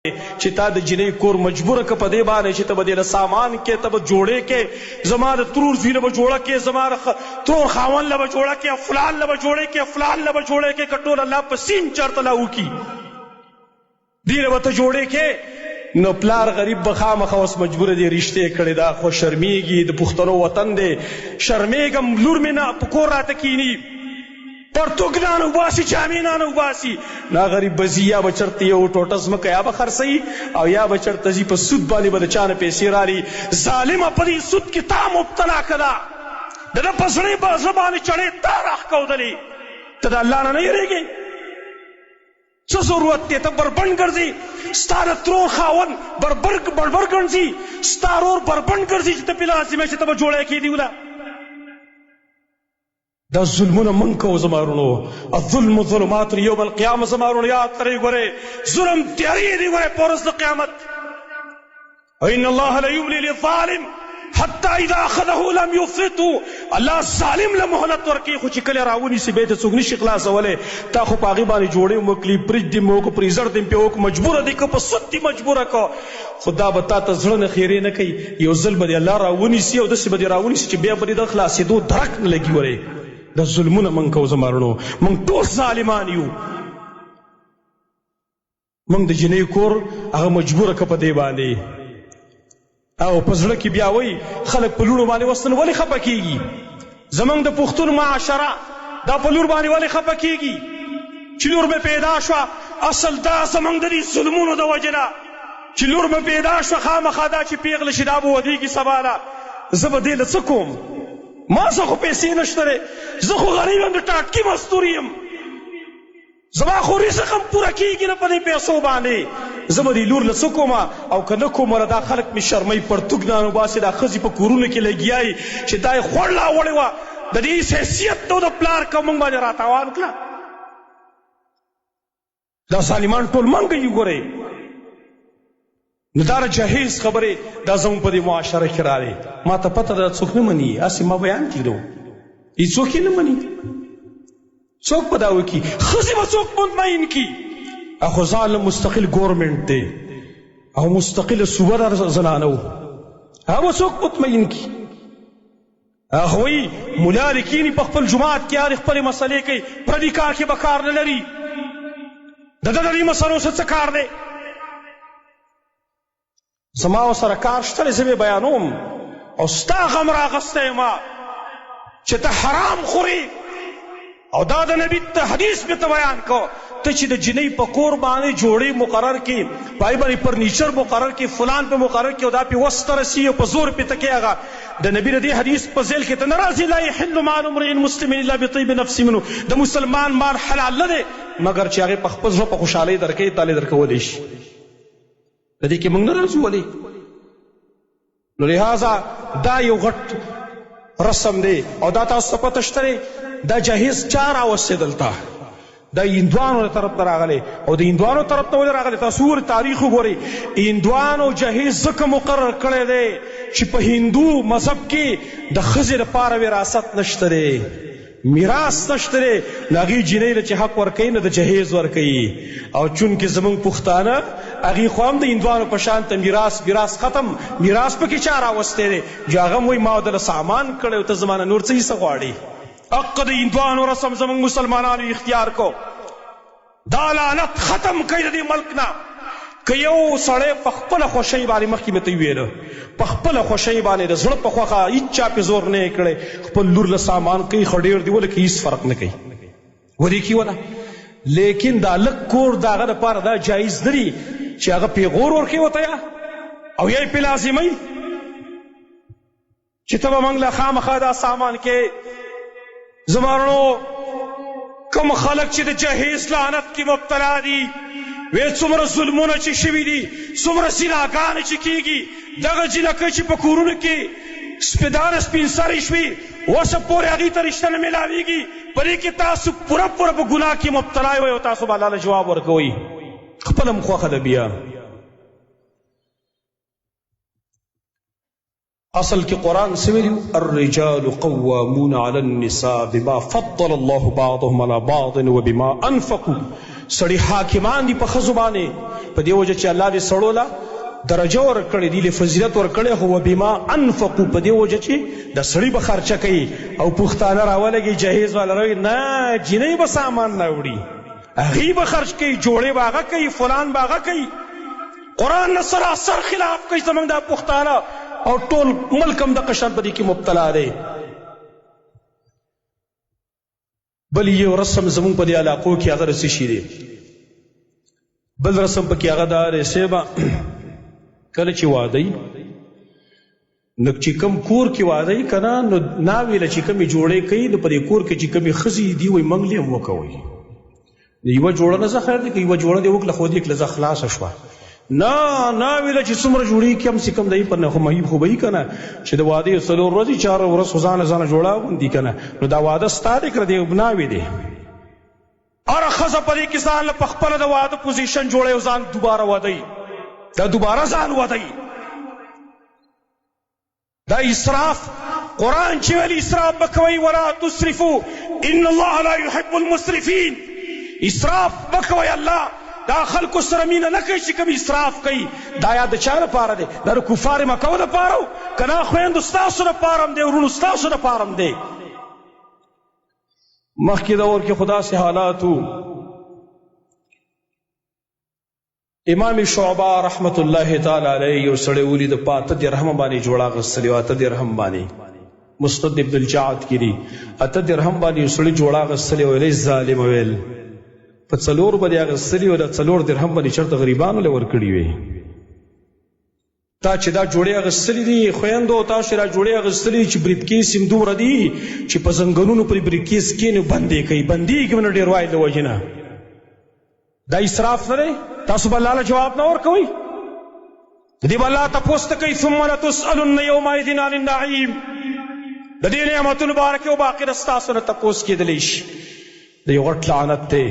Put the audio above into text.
چې تا د جنۍ کور مجبوره که په دې باندې چې ته به دې له سامان کې ته به جوړې کې زما د ترور زوی له به جوړه کې زما د ترور خاوند له به جوړه کې فلان له به جوړې کې فلان له به جوړې کې که ټول الله په سین چرته لا وکړي دې له به ته جوړې کې نو پلار غریب به خامخا اوس مجبوره دی رشتې کړې دا خو شرمېږي د پښتنو وطن دی شرمېږم لور مې نه په کور راته کیني پرتوګ نه وباسي جامې نه وباسي نا غریب به ځي یا به چېرته یو ټوټه ځمکه یا به خرڅوي او یا به چېرته ځي په سود باندې به د چا نه پیسې رالي ظالمه په دې سود کې تا مبتلا که ده د ده په زړې باندې چړې تا راښکودلې ته د الله نه یېرېږې څه ضرورت دی ته بربنډ ګرځې ستا د ترور خاوند بربر ګڼځي ستا رور بربنډ ګرځي چې ته پې لازمه چې ته به جوړی کېدي وله دا ظلمونه من کوو زما وروڼو الظلم ظلمات یوم القیامه زما وروڼو یاد لرئ ګورئ ظلم تیارې دی ګورئ په ورځ د قیامت ان الله لا یملی للظالم حتی اذا اخذه لم یفرطه الله ظالم له مهلت ورکوي خو چې کله راونیسي بیا یې ته څوک نشي خلاصولی تا خو په هغې باندې جوړې وکړي پرېږدي مو وکړو پرېزر دې پې وکړو مجبوره دی که په سود دې مجبوره که خو دا به تا ته زړه نه خیرې نه کوي یو ځل به دې الله راونیسي او داسې به دې راونیسي چې بیا به دې د خلاصېدو درک نه لګي ورئ دا ظلمونه من کوو زما وروڼو موږ ټول ظالمان یو موږ د جنۍ کور هغه مجبوره که په دې باندې او په زړه کې بیا وایي خلک په لوڼو باندې وستن ولې خفه کېږي زموږ د پښتون معاشره دا په لور باندې ولې خفه کېږي چې لور مې پیدا شوه اصل دا زموږ د دې ظلمونو د وجې نه چې لور مې پیدا شوه خامخا دا چې پېغله شي دا به ودېږي سبا نه زه به دې له څه کوم ما څه خو پیسې نشته دی زه خو غریب یم د ټاټکي مزدور یم زما خو رزق هم پوره کېږي نه په دې پیسو باندې زه به دې لور له څه کومه او که نه کومه دا خلک مې شرموي پرتوګ نه وباسي دا ښځې په کورونو کې لګیایي چې دا یې خوړ لاوړې وه د دې حیثیت ته د پلار که موږ باندې راتاوان کړه دا ظالمان ټول منګه یو ګورئ نو دا جهیز خبرې دا زموږ په دې معاشره کې راغلی ما ته پته ده څوک نه مني هسې ما بیان کړو هېڅوک یې نه مني څوک به دا وکړي ښځې به څوک مطمئن کړي خو ځان له مستقل ګورمنټ دی او مستقله صوبه ده زنانه و هغه به څوک مطمئن کړي هغه وایي ملا لیکیني په خپل جومات کې هرې خپلې مسلې کوي پردي کار کې به کار نه لري د ده د دې مسلو څه کار دی زما ورسره کار شته دی زه مې بیانوم او ستا غم راغستی ما چې ته حرام خورې او دا د نبي حدیث مې ته بیان کو ته چې د جنۍ په کور باندې جوړې مقرر کړي په هغې باندې فرنیچر مقرر کړي فلان پې مقرر کړي او دا پې وس ته رسي او په زور پې ته کوې هغه د نبي د دې حدیث په ذیل کې ته نه راځي لا یحل مال امرئ مسلم الا بطیب نفس منه د مسلمان مال حلال نه دی مګر چې هغې په خپل زړه په خوشحالۍ درکوي تالی درکولی شي د دې کې موږ نه راځو ولې نو لہذا دا یو غټ رسم دی او دا تاسو ته پته شته دی دا جهیز چا راوستی دلته دا هندوانو طرف ته راغلی او د هندوانو طرف ته ولې راغلی تاسو ورې تاریخ وګورئ هندوانو جهیز ځکه مقرر کړی دی چې په هندو مذهب کې د ښځې لپاره وراثت نشته دی میراث نشته دی نو هغې جنۍ له چې حق ورکوي نو د جهیز ورکوي او چونکې زموږ پښتانه هغې خو هم د هندوانو په شان ته میراث ختم میراث پکې چا راوستی دی چې هغه هم وایي ما دله سامان کړی او ته زما نه نور څه حصه غواړې حق د هندوانو رسم زموږ مسلمانانو اختیار کو دا لعنت ختم کوي د دې ملک نه که یو سړی په خپله خوښۍ باندې مخکې مې ته وویله په خپله خوښۍ باندې د زړه په خوښه هېڅ چا پې زور نه یې کړی خپل لور له سامان کوي ښه ډېر دی ولکه هېڅ فرق نه کوي ودې کې ونه لیکن دا لږ کور د هغه دپاره دا جایز نه دي چې هغه پیغور ورکوي ورته یا او یا یې پې لازموي چې ته به موږ له خامخا دا سامان کې زما وروڼو کوم خلک چې د جهیز لعنت کې مبتلا دي وی څومره ظلمونه چې شوي دي څومره زناګانې چې کېږي دغه جنکۍ چې په کورونو کې سپېدانه سپین سرې شوي اوسه پورې هغې ته رشته نه میلاویږي په دې کې تاسو پوره په ګناه کې مبتلا وئ او تاسو به الله له جواب ورکوئ خپله م خوښه ده بیا اصل کې قرآن څه ویلي الرجال قوامون على النساء بما فضل الله بعضهم على بعض وبما انفقوا سړي حاکمان دي په ښځو باندې، په دې وجه چې الله دې سړو له درجه ورکړې دي، له فضیلت ورکړې، خو وبما انفقوا، په دې وجه چې د سړي به خرچه کوي او پښتانه راولګي جهیز والا روي نه جینۍ به سامان نه وړي، هغې به خرچ کوي، جوړې به هغه کوي، فلان به هغه کوي. قرآن نه سراسر خلاف کوي زموږ دا پښتانه، او ټول ملک هم دغه شان په دې کې مبتلا دی. بل یو رسم زموږ په دې علاقو کې هغه څه شي دی، بل رسم پکې هغه دا دی صاحبه، کله چې واده نو چې کوم کور کې واده که نه، نو ناویله چې کومې جوړې کوي، نو په دې کور کې چې کومې ښځې دي وایي منګلې هم وکوئ. یوه جوړه نه زه خیر دی که یوه جوړه دې وکړه خو دې کړه زه خلاصه شوه، نه ناویله چې څومره جوړې کم سې کم دی پر نه خو مهیب خو به وي که نه چې د واده 4 ورځې 4 ورځ خو ځانه جوړه اغوندي که نه، نو دا واده ستا دی که د ناوې دی. هره ښځه په دې کې ځان له په خپله د واده پوزیشن جوړوي او ځان دوباره ودوي، دا دوباره ځان ودوي. دا اسراف، قرآن چې ویلي اسراف به کوئ ولا تسرفوا ان الله لا يحب المسرفین، اسراف به کوئ. الله دا خلکو سره مینه نه کوي چې کوم اسراف کوي. دا یا د چا لپاره دی؟ دا د کفار مکو لپاره و که نه خویندو ستاسو لپاره هم دی، ورونو ستاسو لپاره هم دی. مخکې دور کې خو داسې حالات و، امام شعبه رحمت الله تعالی علیه یو سړی ولید په 8 درهم باندې جوړه اخیستلې وه، 8 درهم باندې، مسند ابن الجعد کې دي 8 درهم باندې یو سړي جوړه اخیستلې ویلې ظالم ویل په 4 باندې اخیستلې وه، د 4 درهم باندې چېرته غریبانو له ورکړي وي. تا چې دا جوړې اخیستلې دي خویندو، تاسو چې دا جوړې اخیستلې چې بریدکیس هم دومره دي چې په زنګنونو پرې بریدکیس کښېني بندې کوي، بندېږي به نه ډېروالي د وجې نه. دا اسراف نه دی؟ تاسو به الله له جواب نه ورکوئ؟ دې به الله تپوس ته کوي ثم لتسألن یومئذ عن النعیم، د دې نعمتونو باره کې او باقي ستاسو نه تپوس کېدلی شي. د یو غټ لعنت دی